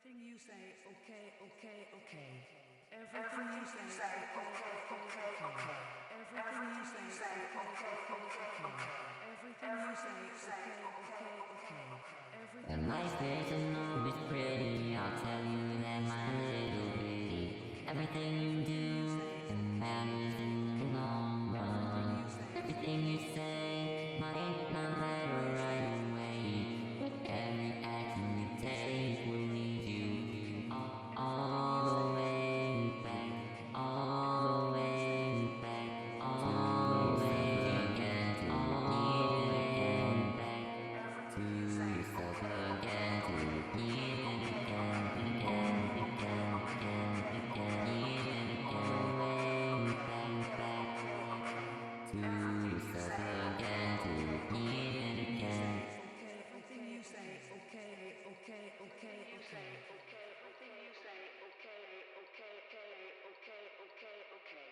Everything you say, okay, okay, okay. Everything you say, okay, okay, okay. Everything you say, okay, okay, okay. Everything you say, okay, okay, okay. And my station always pretty, I'll tell you that my little bitty. Everything you do, it matters in the long run. Everything you say might not matter right away, but every action you take will lead you all the way back, all the way back, all the way again, even again, back to yourself again, to repeat it again, again, again, again, again, even again, way back to yourself again, to repeat it again. Everything you say, okay, okay, okay, okay. Everything you say, okay, okay, okay, okay, okay.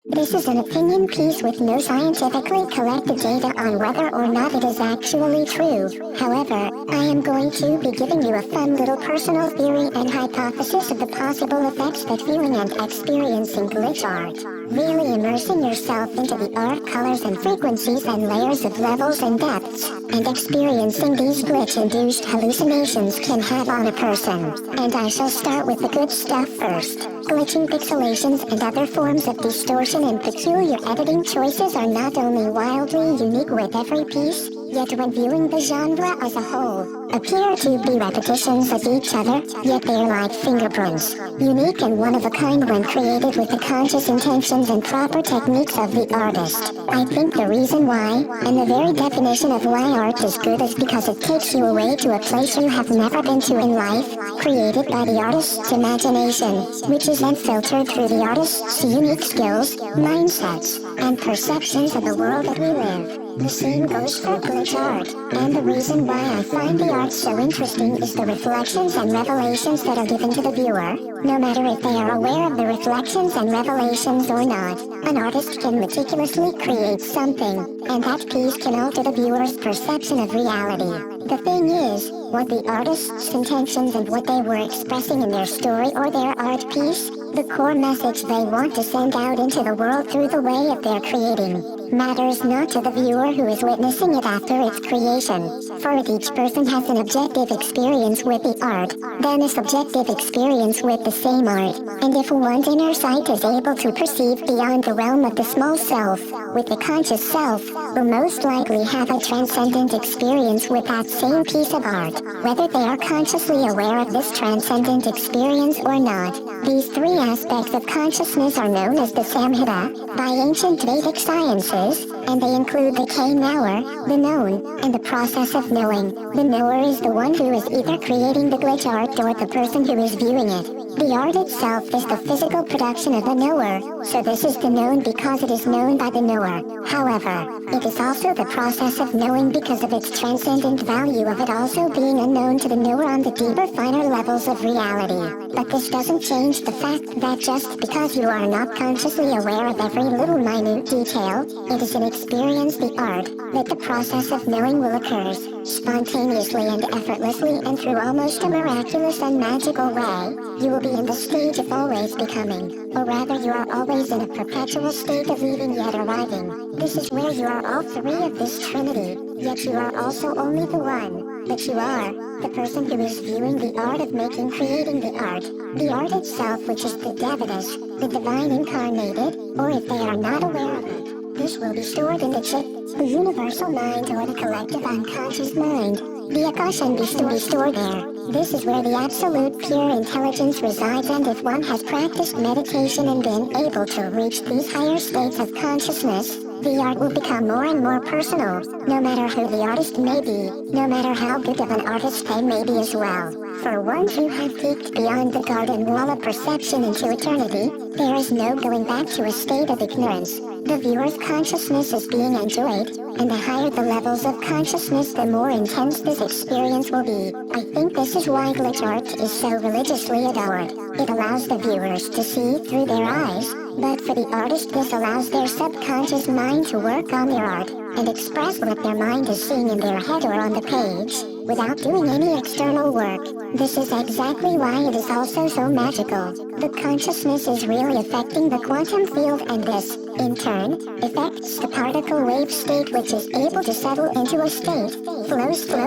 This is an opinion piece with no scientifically collected data on whether or not it is actually true. However, I am going to be giving you a fun little personal theory and hypothesis of the possible effects that viewing and experiencing glitch art, really immersing yourself into the art, colors and frequencies and layers of levels and depths, and experiencing these glitch-induced hallucinations can have on a person. And I shall start with the good stuff first. Glitching, pixelations and other forms of distortion and peculiar editing choices are not only wildly unique with every piece, yet when viewing the genre as a whole, appear to be repetitions of each other, yet they're like fingerprints, unique and one of a kind when created with the conscious intentions and proper techniques of the artist. I think the reason why, and the very definition of why art is good is because it takes you away to a place you have never been to in life, created by the artist's imagination, which is then filtered through the artist's unique skills, mindsets, and perceptions of the world that we live. The same goes for glitch art, and the reason why I find the art so interesting is the reflections and revelations that are given to the viewer, no matter if they are aware of the reflections and revelations or not. An artist can meticulously create something, and that piece can alter the viewer's perception of reality. The thing is, what the artist's intentions and what they were expressing in their story or their art piece, the core message they want to send out into the world through the way of their creating, matters not to the viewer who is witnessing it after its creation. For if each person has an objective experience with the art, then a subjective experience with the same art. And if one's inner sight is able to perceive beyond the realm of the small self, with the conscious self, will most likely have a transcendent experience with that same piece of art, whether they are consciously aware of this transcendent experience or not. These three aspects of consciousness are known as the samhita by ancient Vedic sciences, and they include the knower, the known, and the process of knowing. The knower is the one who is either creating the glitch art or the person who is viewing it. The art itself is the physical production of the knower, so this is the known because it is known by the knower. However, it is also the process of knowing because of its transcendent value of it also being unknown to the knower on the deeper, finer levels of reality. But this doesn't change the fact that just because you are not consciously aware of every little minute detail, it is an experience the art, that the process of knowing will occur spontaneously and effortlessly and through almost a miraculous and magical way. You will be in the stage of always becoming, or rather you are always in a perpetual state of leaving yet arriving. This is where you are all three of this trinity, yet you are also only the one, but you are the person who is viewing the art of making, creating the art itself, which is the devatas, the divine incarnated, or if they are not aware of it, this will be stored in the chit, the universal mind or the collective unconscious mind. The akash can be stored there. This is where the absolute pure intelligence resides, and if one has practiced meditation and been able to reach these higher states of consciousness, the art will become more and more personal, no matter who the artist may be, no matter how good of an artist they may be as well. For ones who have peeked beyond the garden wall of perception into eternity, there is no going back to a state of ignorance. the viewer's consciousness is being enjoyed, and the higher the levels of consciousness, the more intense this experience will be. I think this is why glitch art is so religiously adored. It allows the viewers to see through their eyes, but for the artist this allows their subconscious mind to work on their art, and express what their mind is seeing in their head or on the page, without doing any external work. This is exactly why it is also so magical. The consciousness is really affecting the quantum field, and this, in turn, affects the particle wave state, which is able to settle into a state, flow state,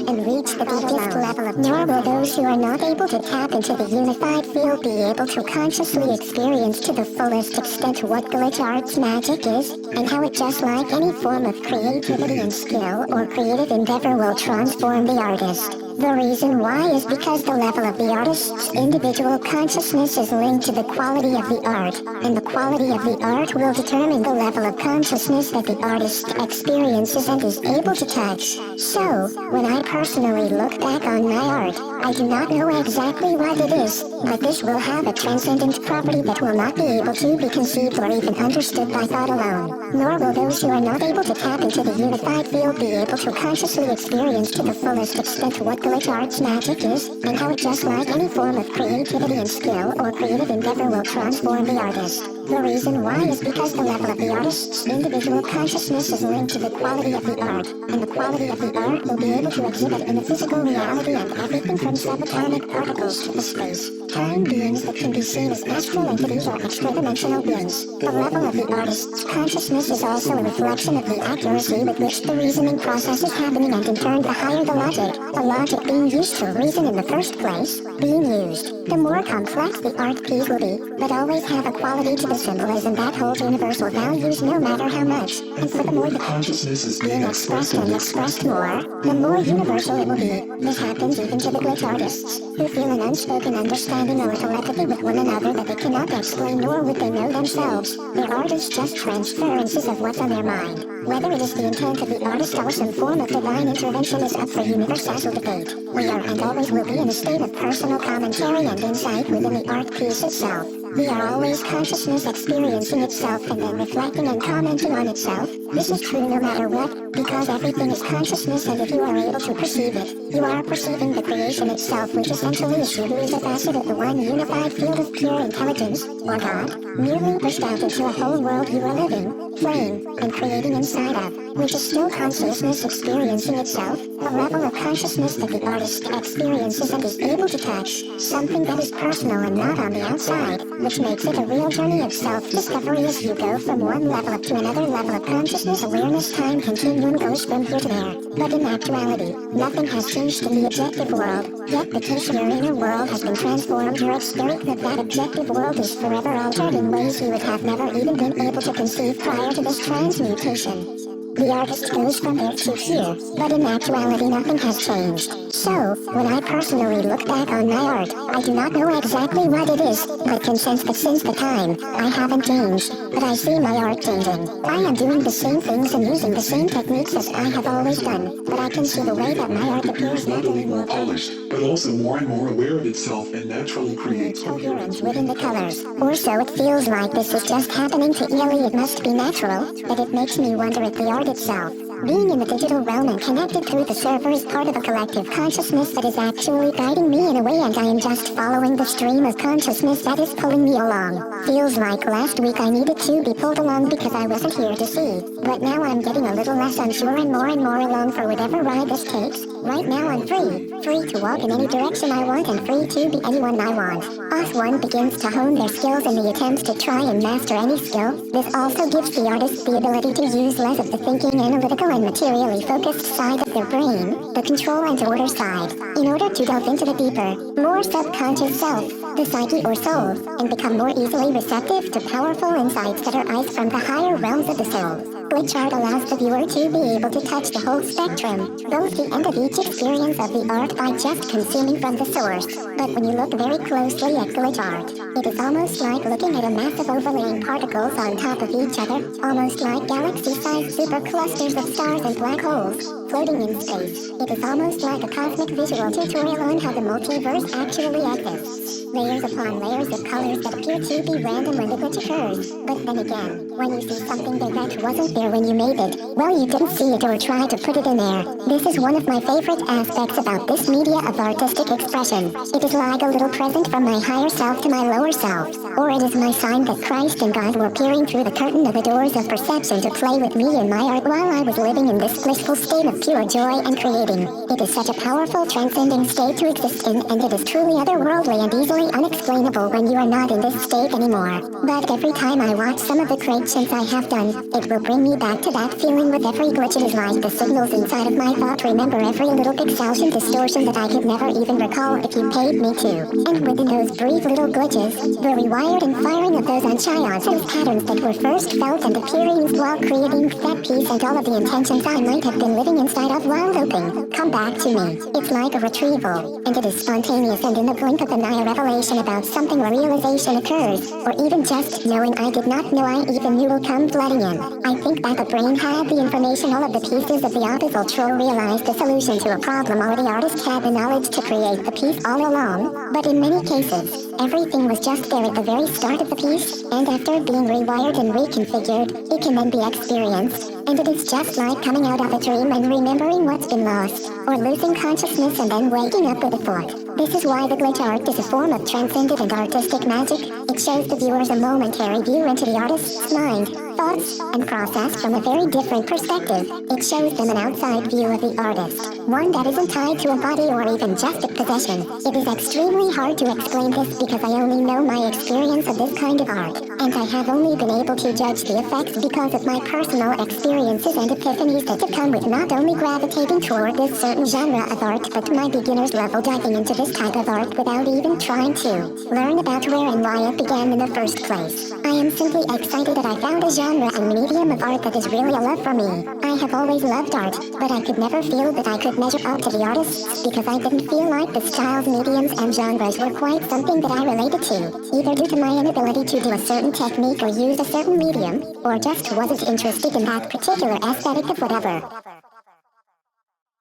and reach the deepest level of nor will those who are not able to tap into the unified field be able to consciously experience to the fullest extent what glitch art's magic is, and how it, just like any form of creativity and skill or creative endeavor, will transform the artist. The reason why is because the level of the artist's individual consciousness is linked to the quality of the art, and the quality of the art will determine the level of consciousness that the artist experiences and is able to touch. So, when I personally look back on my art, I do not know exactly what it is, but this will have a transcendent property that will not be able to be conceived or even understood by thought alone. Nor will those who are not able to tap into the unified field be able to consciously experience to the fullest extent what glitch art's magic is, and how it, just like any form of creativity and skill or creative endeavor, will transform the artist. The reason why is because the level of the artist's individual consciousness is linked to the quality of the art, and the quality of the art will be able to exhibit in the physical reality and everything from subatomic particles to the space-time beings that can be seen as astral entities or extra-dimensional beings. The level of the artist's consciousness is also a reflection of the accuracy with which the reasoning process is happening, and in turn the higher the logic being used to reason in the first place, being used. The more complex the art piece will be, but always have a quality to the symbolism that holds universal values no matter how much, and furthermore the consciousness is being expressed and expressed more, the more universal it will be. This happens even to the glitch artists, who feel an unspoken understanding or telepathy with one another that they cannot explain, nor would they know themselves. Their art is just transferences of what's on their mind. Whether it is the intent of the artist or some form of divine intervention is up for universal debate. We are and always will be in a state of personal commentary and insight within the art piece itself. We are always consciousness experiencing itself and then reflecting and commenting on itself. This is true no matter what, because everything is consciousness, and if you are able to perceive it, you are perceiving the creation itself, which essentially is you, who is a facet of the one unified field of pure intelligence, or God, merely pushed out into a whole world you are living, playing, and creating inside of, which is still consciousness experiencing itself, the level of consciousness that the artist experiences and is able to touch, something that is personal and not on the outside, which makes it a real journey of self-discovery as you go from one level up to another level of consciousness. Awareness time continuum goes from here to there. But in actuality, nothing has changed in the objective world, yet because your inner world has been transformed, your experience of that objective world is forever altered in ways you would have never even been able to conceive prior to this transmutation. The artist goes from there to here, but in actuality nothing has changed. So, when I personally look back on my art, I do not know exactly what it is, but can sense that since the time, I haven't changed, but I see my art changing. I am doing the same things and using the same techniques as I have always done, but I can see the way that my art appears not only more polished, but also more and more aware of itself and naturally creates coherence within the colors. Or so it feels like this is just happening to Ely. It must be natural, but it makes me wonder at the art itself. Being in the digital realm and connected through the server is part of a collective consciousness that is actually guiding me in a way, and I am just following the stream of consciousness that is pulling me along. Feels like last week I needed to be pulled along because I wasn't here to see, but now I'm getting a little less unsure and more along for whatever ride this takes. Right now I'm free to walk in any direction I want and free to be anyone I want. As one begins to hone their skills in the attempts to try and master any skill, this also gives the artist the ability to use less of the thinking, analytical, and materially focused side of their brain, the control and order side, in order to delve into the deeper, more subconscious self, the psyche or soul, and become more easily receptive to powerful insights that arise from the higher realms of the soul. GLITCHART allows the viewer to be able to touch the whole spectrum, both the end of each experience of the art by just consuming from the source. But when you look very closely at GLITCHART, it is almost like looking at a massive overlaying particles on top of each other, almost like galaxy-sized superclusters of stars and black holes, floating in space. It is almost like a cosmic visual tutorial on how the multiverse actually exists. Layers upon layers of colors that appear to be random when the glitch occurs. But then again, when you see something that wasn't there when you made it, well, you didn't see it or try to put it in there. This is one of my favorite aspects about this media of artistic expression. It is like a little present from my higher self to my lower self. Or it is my sign that Christ and God were peering through the curtain of the doors of perception to play with me in my art while I was living in this blissful state of pure joy and creating. It is such a powerful, transcending state to exist in, and it is truly otherworldly and easily unexplainable when you are not in this state anymore. But every time I watch some of the creations I have done, it will bring me back to that feeling with every glitch. It is like the signals inside of my thought remember every little pixelation distortion that I could never even recall if you paid me to. And within those brief little glitches, the rewired and firing of those unconscious patterns that were first felt and appearing while creating that piece and all of the intentions I might have been living inside of while hoping come back to me. It's like a retrieval, and it is spontaneous, and in the blink of an eye a revelation about something or realization occurs, or even just knowing I did not know I even knew will come flooding in. I think that the brain had the information, all of the pieces of the optical troll realized the solution to a problem, or the artist had the knowledge to create the piece all along. But in many cases, everything was just there at the very start of the piece, and after being rewired and reconfigured, it can then be experienced. And it is just like coming out of a dream and remembering what's been lost, or losing consciousness and then waking up with a thought. This is why the glitch art is a form of transcendent and artistic magic. It shows the viewers a momentary view into the artist's mind, thoughts, and process from a very different perspective. It shows them an outside view of the artist, one that isn't tied to a body or even just a possession. It is extremely hard to explain this because I only know my experience of this kind of art, and I have only been able to judge the effects because of my personal experiences and epiphanies that have come with not only gravitating toward this certain genre of art, but my beginner's level diving into this type of art without even trying to learn about where and why it began in the first place. I am simply excited that I found a genre and medium of art that is really a love for me. I have always loved art, but I could never feel that I could measure up to the artists because I didn't feel like the styles, mediums, and genres were quite something that I related to, either due to my inability to do a certain technique or use a certain medium, or just wasn't interested in that particular aesthetic of whatever.